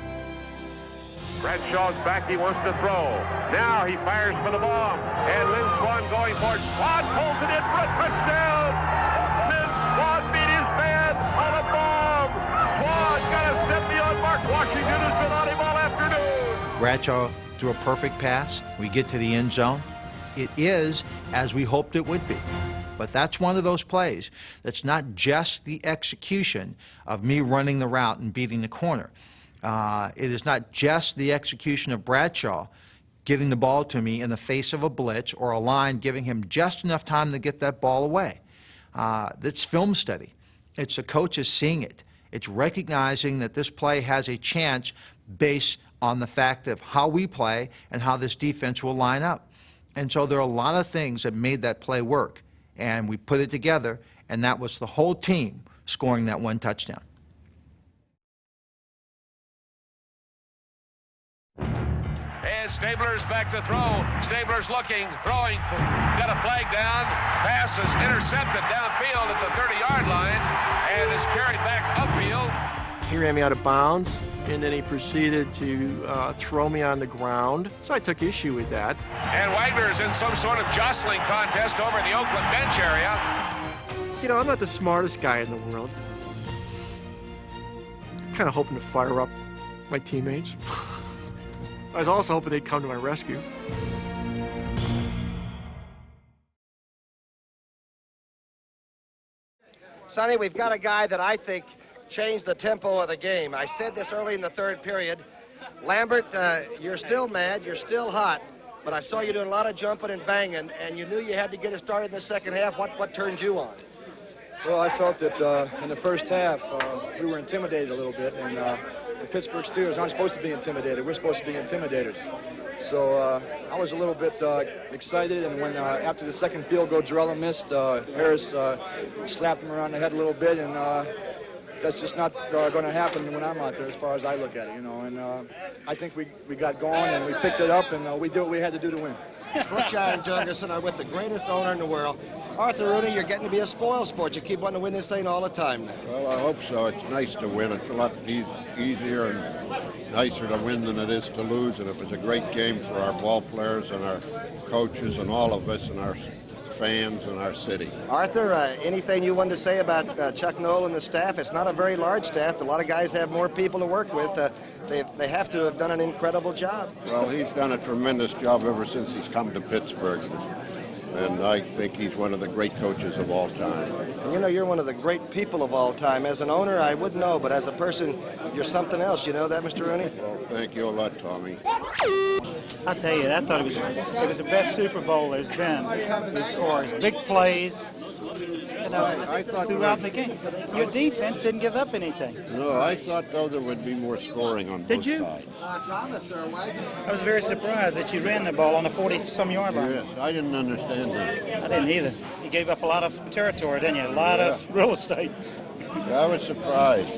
Bradshaw's back, he wants to throw. Now he fires for the bomb, and Lynn Swann going for it. Swann pulls it in for a touchdown! Lynn Swann beat his man on a bomb! Swann got a 70 on Mark Washington, who's been on him all afternoon! Bradshaw threw a perfect pass. We get to the end zone. It is as we hoped it would be. But that's one of those plays that's not just the execution of me running the route and beating the corner. It is not just the execution of Bradshaw getting the ball to me in the face of a blitz or a line giving him just enough time to get that ball away. That's film study. It's the coaches seeing it. It's recognizing that this play has a chance based on the fact of how we play and how this defense will line up. And so there are a lot of things that made that play work. And we put it together, and that was the whole team scoring that one touchdown. And Stabler's back to throw. Stabler's looking, throwing, got a flag down. Pass is intercepted downfield at the 30-yard line and is carried back upfield. He ran me out of bounds, and then he proceeded to throw me on the ground. So I took issue with that. And Wagner's in some sort of jostling contest over in the Oakland bench area. You know, I'm not the smartest guy in the world. Kind of hoping to fire up my teammates. I was also hoping they'd come to my rescue. Sonny, we've got a guy that I think changed the tempo of the game. I said this early in the third period. Lambert, you're still mad, you're still hot, but I saw you doing a lot of jumping and banging, and you knew you had to get it started in the second half. What turned you on? Well, I felt that in the first half, we were intimidated a little bit, and the Pittsburgh Steelers aren't supposed to be intimidated. We're supposed to be intimidators. So I was a little bit excited, and when after the second field goal, Jarrella missed, Harris slapped him around the head a little bit, and that's just not going to happen when I'm out there as far as I look at it, you know. And I think we got going, and we picked it up, and we did what we had to do to win. Brookshire and Jurgensen are with the greatest owner in the world. Arthur Rooney, you're getting to be a spoil sport. You keep wanting to win this thing all the time now. Well, I hope so. It's nice to win. It's a lot easier and nicer to win than it is to lose. And it was a great game for our ball players and our coaches and all of us and our fans and our city. Arthur, anything you wanted to say about Chuck Noll and the staff? It's not a very large staff. A lot of guys have more people to work with. They have to have done an incredible job. Well, he's done a tremendous job ever since he's come to Pittsburgh. And I think he's one of the great coaches of all time. You know, you're one of the great people of all time. As an owner, I wouldn't know, but as a person, you're something else. You know that, Mr. Rooney? Well, thank you a lot, Tommy. I tell you, I thought it was the best Super Bowl there's been as far as big plays. You know, I thought throughout the game. Your defense didn't give up anything. No, I thought, though, there would be more scoring on both sides. Thomas or Wagner? I was very surprised that you ran the ball on the 40-some yard line. Yes, I didn't understand that. I didn't either. You gave up a lot of territory, didn't you? A lot of real estate. Yeah, I was surprised.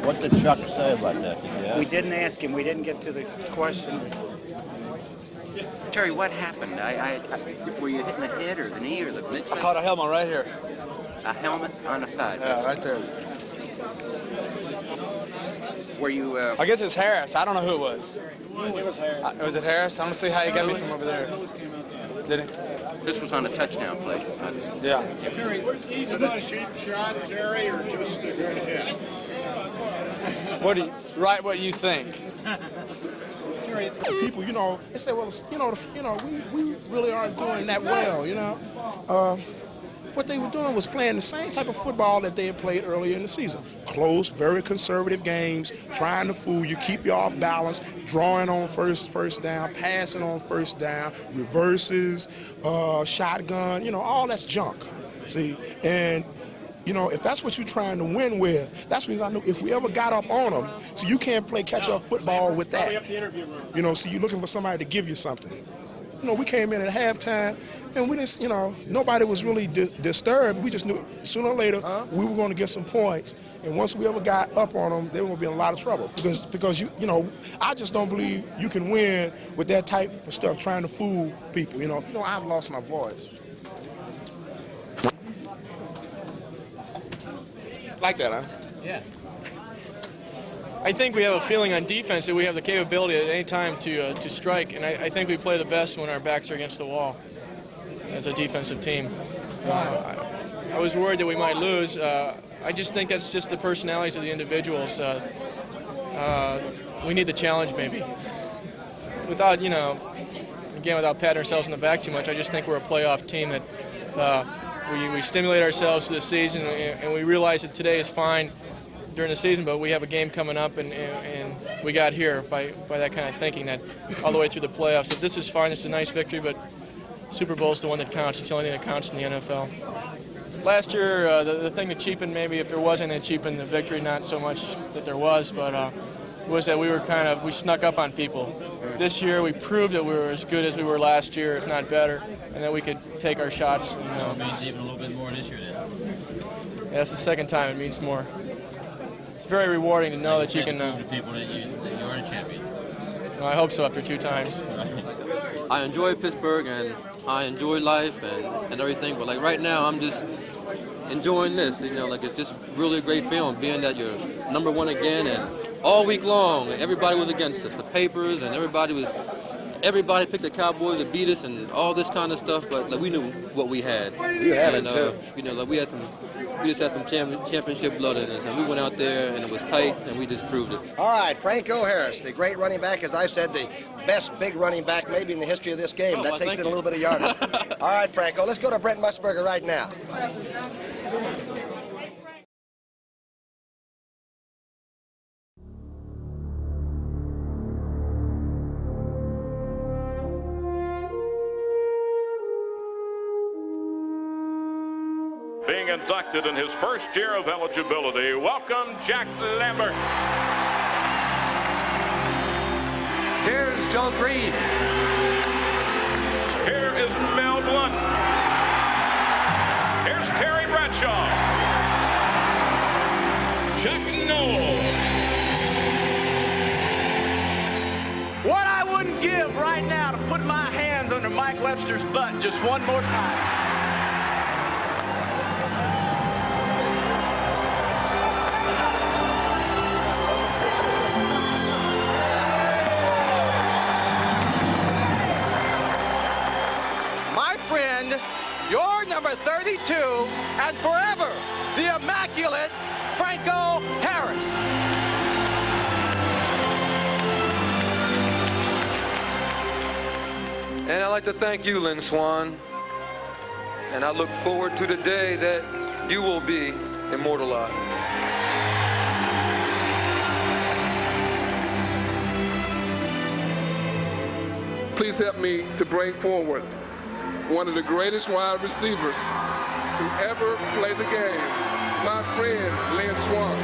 What did Chuck say about that? We didn't ask him. We didn't get to the question. Terry, what happened? Were you hitting the head or the knee or the midsection? I caught a helmet right here. A helmet on the side? Yeah, right there. Were you... I guess it's Harris. I don't know who it was. Was it Harris? I don't see how he got me from over there. Did he? This was on a touchdown play. Yeah. Terry, was it a cheap shot, Terry, or just a good hit? Write what you think. frustrated people, you know, they say, well, we really aren't doing that well, you know. What they were doing was playing the same type of football that they had played earlier in the season. Close, very conservative games, trying to fool you, keep you off balance, drawing on first down, passing on first down, reverses, shotgun, you know, all that's junk. See, and you know, if that's what you're trying to win with, that's what I knew. If we ever got up on them, so you can't play catch-up football with that. You know, so you're looking for somebody to give you something. You know, we came in at halftime, and we just, you know, nobody was really disturbed. We just knew sooner or later we were going to get some points. And once we ever got up on them, they were going to be in a lot of trouble. Because you know, I just don't believe you can win with that type of stuff, trying to fool people, you know. You know, I've lost my voice. Like that, huh? Yeah. I think we have a feeling on defense that we have the capability at any time to strike, and I think we play the best when our backs are against the wall as a defensive team. I was worried that we might lose. I just think that's just the personalities of the individuals. We need the challenge, maybe. Without, you know, again, without patting ourselves in the back too much, I just think we're a playoff team that we stimulate ourselves for the season, and we realize that today is fine during the season, but we have a game coming up, and we got here by that kind of thinking, that all the way through the playoffs, that this is fine, this is a nice victory, but Super Bowl is the one that counts. It's the only thing that counts in the NFL. Last year, the thing that cheapened, maybe if there was anything that cheapened the victory, not so much that there was, but was that we snuck up on people. This year, we proved that we were as good as we were last year, if not better, and that we could take our shots. And, it means even a little bit more this year, then. Yeah, that's the second time it means more. It's very rewarding to know that you can. Prove to people that you are the champions. I hope so after 2 times. I enjoy Pittsburgh and I enjoy life and everything, but like right now, I'm just enjoying this. You know, like it's just really a great feeling being that you're number 1 again, and all week long everybody was against us. The papers and everybody picked the Cowboys to beat us and all this kind of stuff, but like we knew what we had. You had it too. You know, like we just had some championship blood in us, and we went out there and it was tight, and we just proved it. All right, Franco Harris, the great running back, as I said, the best big running back maybe in the history of this game. That takes in a little bit of yardage. All right, Franco, let's go to Brent Musburger right now. Being inducted in his first year of eligibility, welcome Jack Lambert. Here's Joe Green. Here is Mel Blount. Here's Terry Bradshaw. Chuck Noll. What I wouldn't give right now to put my hands under Mike Webster's butt just one more time. Your number 32, and forever, the immaculate Franco Harris. And I'd like to thank you, Lynn Swann. And I look forward to the day that you will be immortalized. Please help me to bring forward one of the greatest wide receivers to ever play the game, my friend, Lynn Swann.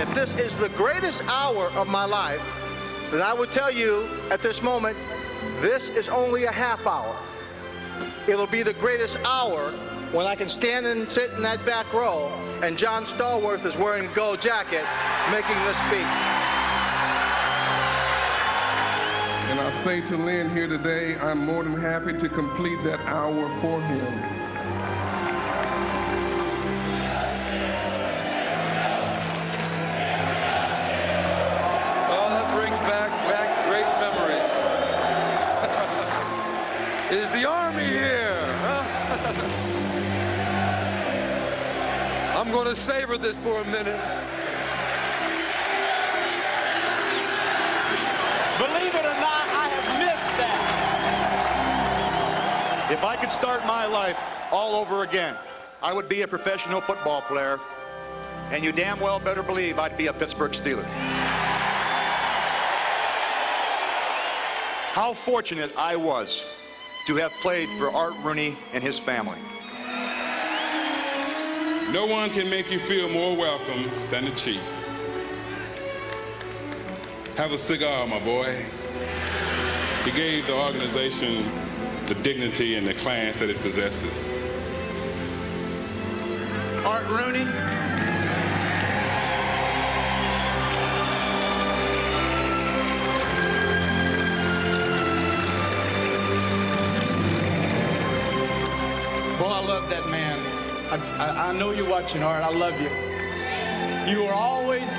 If this is the greatest hour of my life, then I would tell you at this moment, this is only a half hour. It'll be the greatest hour when I can stand and sit in that back row and John Stallworth is wearing a gold jacket making this speech. And I say to Lynn here today, I'm more than happy to complete that hour for him. Oh, that brings back great memories. Is the Army here? Huh? going to savor this for a minute. Believe it or not, I have missed that. If I could start my life all over again, I would be a professional football player, and you damn well better believe I'd be a Pittsburgh Steeler. How fortunate I was to have played for Art Rooney and his family. No one can make you feel more welcome than the Chief. Have a cigar, my boy. He gave the organization the dignity and the class that it possesses. Art Rooney. Boy, I love that man. I know you're watching, Art. I love you. You are always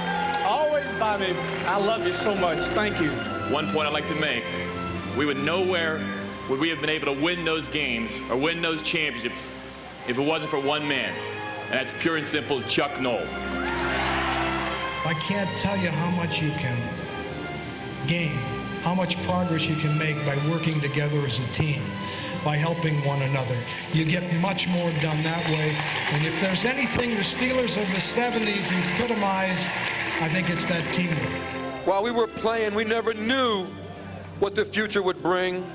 by me. I love you so much. Thank you. One point I'd like to make. We would nowhere would we have been able to win those games or win those championships if it wasn't for one man. And that's pure and simple Chuck Noll. I can't tell you how much you can gain, how much progress you can make by working together as a team, by helping one another. You get much more done that way. And if there's anything the Steelers of the 70s epitomized, I think it's that teamwork. While we were playing, we never knew what the future would bring.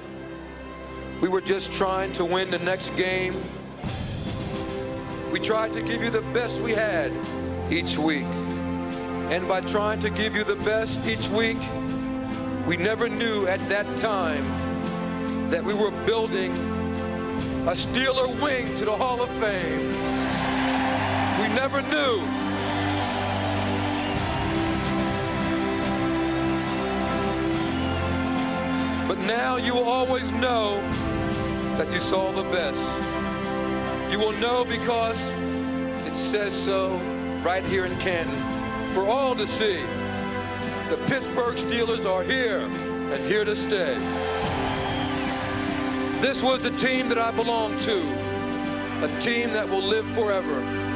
We were just trying to win the next game. We tried to give you the best we had each week. And by trying to give you the best each week, we never knew at that time that we were building a Steeler wing to the Hall of Fame. We never knew. But now you will always know that you saw the best. You will know because it says so right here in Canton for all to see. The Pittsburgh Steelers are here and here to stay. This was the team that I belonged to, a team that will live forever.